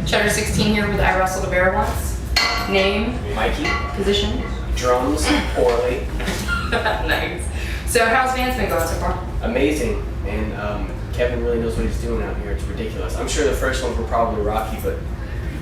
Cheddar 16 here with I Wrestled a Bear Once. Name? Mikey. Position? Drums, poorly. Nice. So how's Vance been going so far? Amazing. And Kevin really knows what he's doing out here. It's ridiculous. I'm sure the first ones were probably rocky, but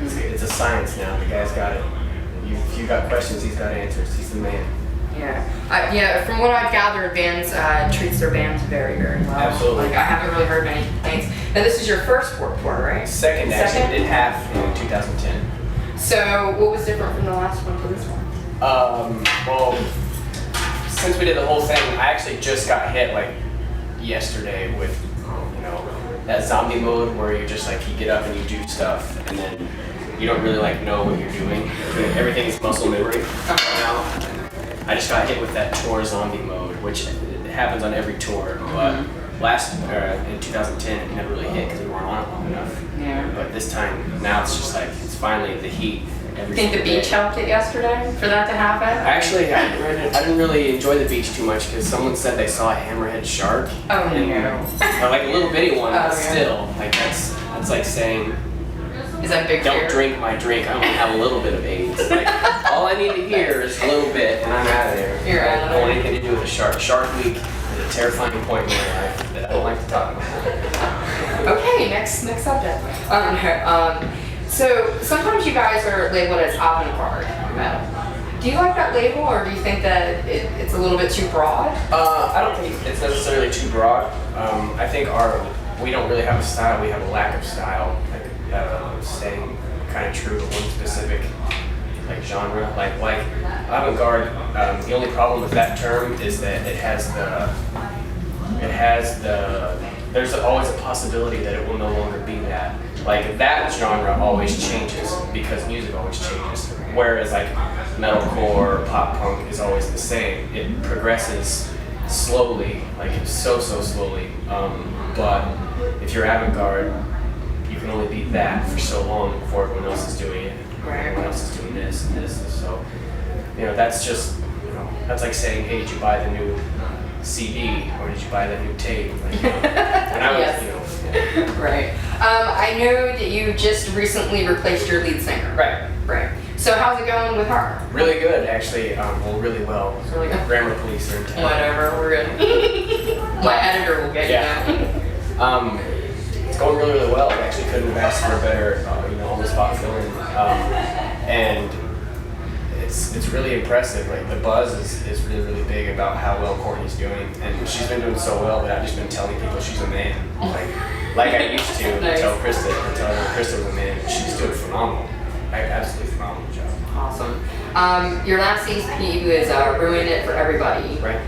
it's a science now. The guy's got it. If you got questions, he's got answers. He's the man. Yeah, from what I've gathered, Vans treats their bands very, very well. Absolutely. Like, I haven't really heard many things. Now, this is your first tour, right? Second, actually. Did half in 2010. So, what was different from the last one to this one? Well, since we did the whole thing, I actually just got hit like yesterday with, that zombie mode where you just like, you get up and you do stuff, and then you don't really like know what you're doing. Everything is muscle memory now. I just got hit with that tour zombie mode, which it happens on every tour, but in 2010 it never really hit because we weren't on it long enough. Yeah. But this time, now it's just like, it's finally the heat. You think the beach helped it yesterday for that to happen? Actually, I didn't really enjoy the beach too much because someone said they saw a hammerhead shark. Oh, Or like a little bitty one, but still, like that's like saying, is that big don't fear? drink my drink, I only have a little bit of AIDS. Like, all I need to hear is a little bit and I'm out of there. You're out of I don't want anything to do with a shark. Shark Week is a terrifying point in my life that I don't like to talk about. Okay, next subject. So sometimes you guys are labeled as avant-garde metal. Do you like that label, or do you think that it's a little bit too broad? I don't think it's necessarily too broad. I think we don't really have a style, we have a lack of style. Like staying kind of true to one specific genre. Like avant-garde, the only problem with that term is that there's always a possibility that it will no longer be that. Like that genre always changes because music always changes. Whereas like metalcore, pop punk is always the same. It progresses slowly, like so slowly. But if you're avant-garde, you can only be that for so long before everyone else is doing it. Everyone else is doing this and this. So, that's just, that's like saying, hey, did you buy the new CD or did you buy that new tape? Like, when I was, Right. I know that you just recently replaced your lead singer. Right. So how's it going with her? Really good, actually. Really well. Really good. Grammar police are in town. Whatever, we're good. My editor will get you that. It's going really well. I actually couldn't have asked for a better, on-the-spot fill-in. And it's really impressive. Like the buzz is really big about how well Courtney's doing, and she's been doing so well that I've just been telling people she's a man. Like I used to tell Krista was a man. She's doing phenomenal. Absolutely phenomenal job. Awesome. Your last EP was Ruin It for Everybody. Right.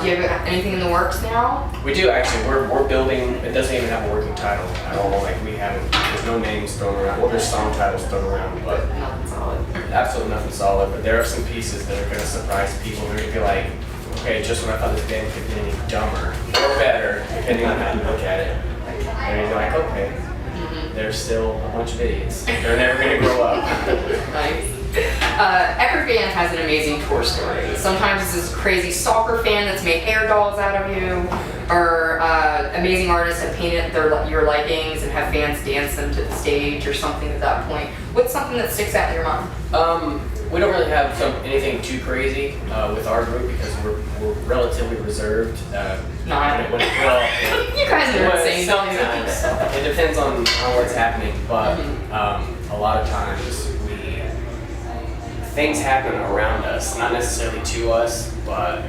Do you have anything in the works now? We do actually. We're building. It doesn't even have a working title at all. Like there's no names thrown around. Well, there's song titles thrown around, but Nothing solid. Absolutely nothing solid. But there are some pieces that are going to surprise people. They're going to be like, okay, just when I thought this band could be any dumber or better, depending on how you look at it. And you're like, okay, they're still a bunch of idiots. They're never going to grow up. Nice. Every band has an amazing tour story. Sometimes it's this crazy soccer fan that's made hair dolls out of you, or amazing artists have painted your likings and have fans dance them to the stage or something at that point. What's something that sticks out in your mind? We don't really have anything too crazy with our group because we're relatively reserved. You guys are insane. Sometimes. It depends on what's happening, but a lot of times things happen around us, not necessarily to us, but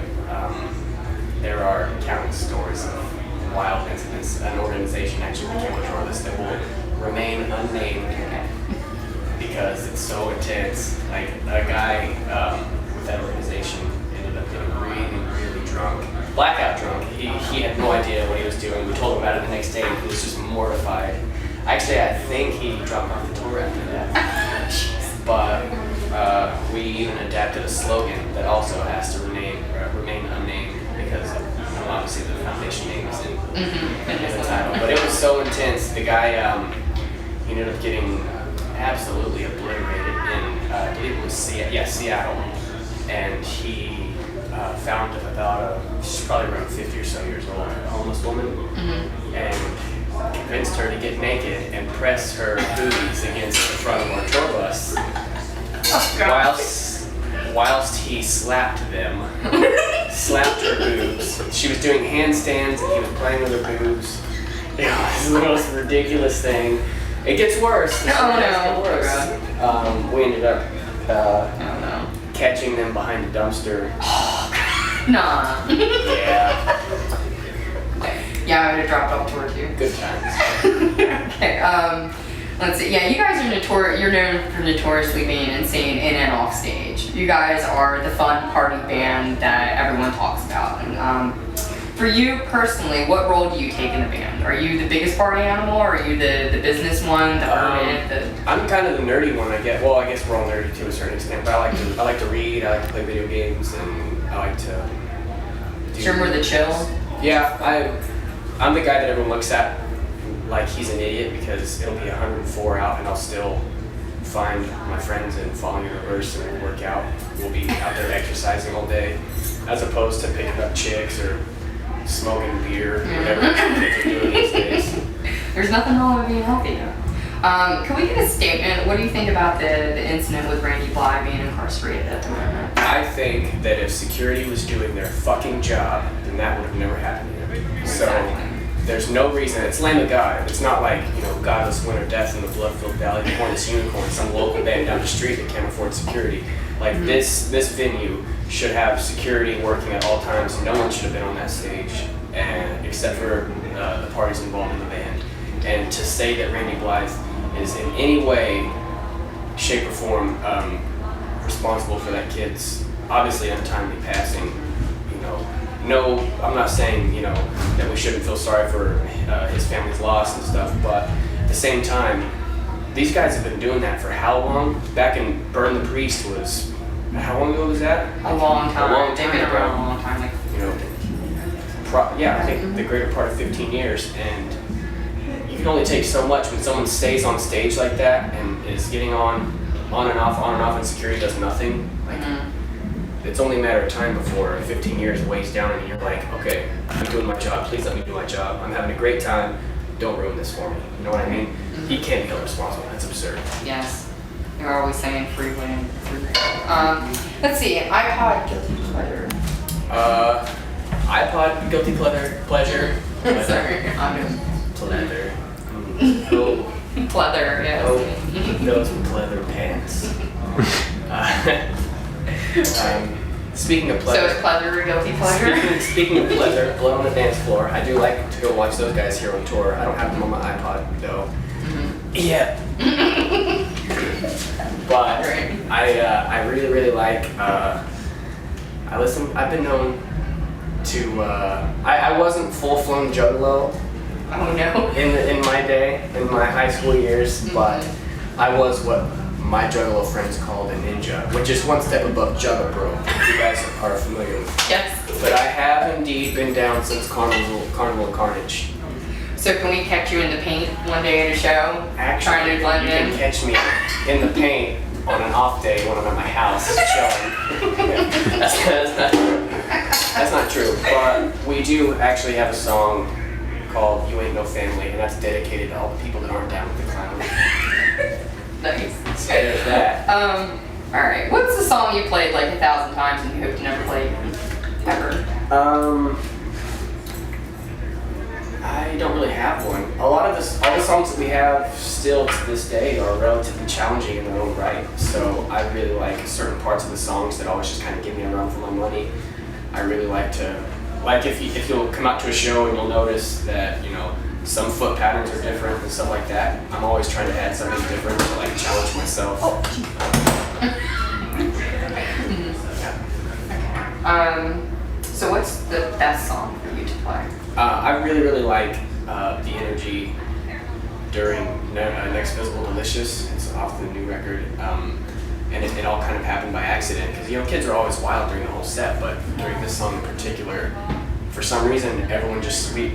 there are countless stories of wild incidents. An organization actually became a tour list that will remain unnamed because it's so intense. Like a guy with that organization ended up getting really drunk, blackout drunk. He had no idea what he was doing. We told him about it the next day and he was just mortified. Actually, I think he dropped off the tour after that. But we even adapted a slogan that also has to remain unnamed because obviously the foundation name is in the title. But it was so intense. The guy he ended up getting absolutely obliterated in I believe it was Seattle, and he found about she's probably around 50 or so years old, a homeless woman, and convinced her to get naked and press her boobies against the he slapped them, slapped her boobs. She was doing handstands and he was playing with her boobs. It was the most ridiculous thing. It gets worse. No. We ended up catching them behind a dumpster. Nah. Yeah. Yeah, I would have dropped off toward you. Good times. Okay, let's see. Yeah, you guys are you're known for notoriously being insane in and off stage. You guys are the fun party band that everyone talks about. And, for you personally, what role do you take in the band? Are you the biggest party animal, or are you the business one, the hermit? I'm kind of the nerdy one, I guess. Well, I guess we're all nerdy to a certain extent, but I like to read, I like to play video games, and I like to do... You're more the chill? Yeah, I'm the guy that everyone looks at like he's an idiot because it'll be 104 out and I'll still find my friends and fall in reverse and we'll work out. We'll be out there exercising all day, as opposed to picking up chicks or smoking beer, whatever kids are doing these days. There's nothing wrong with being healthy though. Can we get a statement? What do you think about the incident with Randy Bly being incarcerated at the moment? I think that if security was doing their fucking job, then that would have never happened yet. So there's no reason. It's Lamb of God. It's not like, Godless Winter Death in the Blood-Filled Valley, the Hornless Unicorn, some local band down the street that can't afford security. Like this venue should have security working at all times. No one should have been on that stage, except for the parties involved in the band. And to say that Randy Blythe is in any way, shape, or form responsible for that kid's obviously untimely passing, no, I'm not saying, that we shouldn't feel sorry for his family's loss and stuff, but at the same time, these guys have been doing that for how long? Back in Burn the Priest was, how long ago was that? A long time. A long They've time been ago. around a long time. I think the greater part of 15 years, and you can only take so much when someone stays on stage like that and is getting on and off, and security does nothing. Like, it's only a matter of time before 15 years weighs down and you're like, okay, I'm doing my job, please let me do my job. I'm having a great time, don't ruin this for me. You know what I mean? He can't be held responsible, that's absurd. Yes. You're always saying free win. Let's see, iPod guilty pleasure. iPod guilty pleasure. Sorry, I'm doing Pleather. Oh. pleather, yes. Oh, those pleather pants. Speaking of So pleather. is pleather a guilty pleasure? Speaking of pleather, Blood on the Dance Floor, I do like to go watch those guys here on tour. I don't have them on my iPod though. Yeah. But I really like I've been known to I wasn't full-flown Juggalo Oh no. in my day, in my high school years, but I was what my Juggalo friends called a ninja, which is one step above Juggalo, if you guys are familiar with. Yes. But I have indeed been down since Carnival Carnage. So can we catch you in the paint one day at a show? Actually, trying to blend you in? can catch me in the paint on an off day when I'm at my house chilling. That's not true. But we do actually have a song called You Ain't No Family, and that's dedicated to all the people that aren't down with the clown. Nice. So there's that. Alright. What's the song you played like 1,000 times and you hope to never play again? Ever? I don't really have one. All the songs that we have still to this day are relatively challenging in their own right. So I really like certain parts of the songs that always just kind of give me a run for my money. I really like to, if you'll come out to a show and you'll notice that, some foot patterns are different and stuff like that. I'm always trying to add something different to challenge myself. So what's the best song for you to play? I really like the energy during Next Visible Delicious. It's off the new record. And it all kind of happened by accident because kids are always wild during the whole set, but during this song in particular, for some reason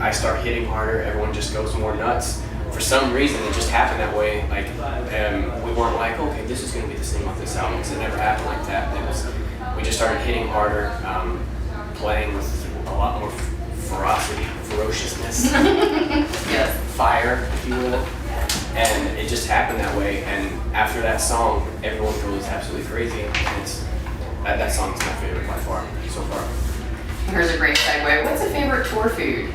I start hitting harder, everyone just goes more nuts. For some reason it just happened that way. We weren't like, okay, this is going to be the same off this album, because it never happened like that. We just started hitting harder, playing with a lot more ferociousness, Yes. fire, if you will. And it just happened that way, and after that song, everyone goes absolutely crazy. And That song is my favorite by far so far. Here's a great segue. What's a favorite tour food?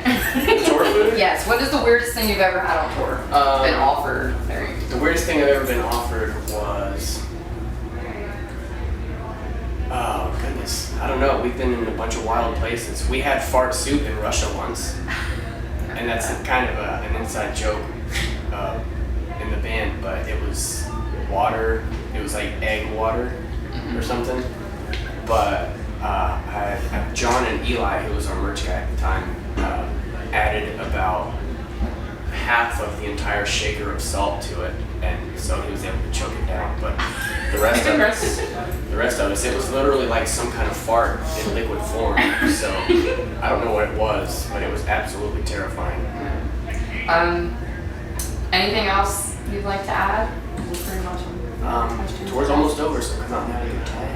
Tour food? Yes. What is the weirdest thing you've ever had on tour? Been offered? There you go. The weirdest thing I've ever been offered was, oh goodness, I don't know. We've been in a bunch of wild places. We had fart soup in Russia once, and that's kind of an inside joke in the band. But it was water. It was like egg water or something. But John and Eli, who was our merch guy at the time, added about half of the entire shaker of salt to it, and so he was able to choke it down. But the rest of us, it was literally like some kind of fart in liquid form. So I don't know what it was, but it was absolutely terrifying. Anything else you'd like to add? We're pretty much on Tour's almost over, so come out and have a good time.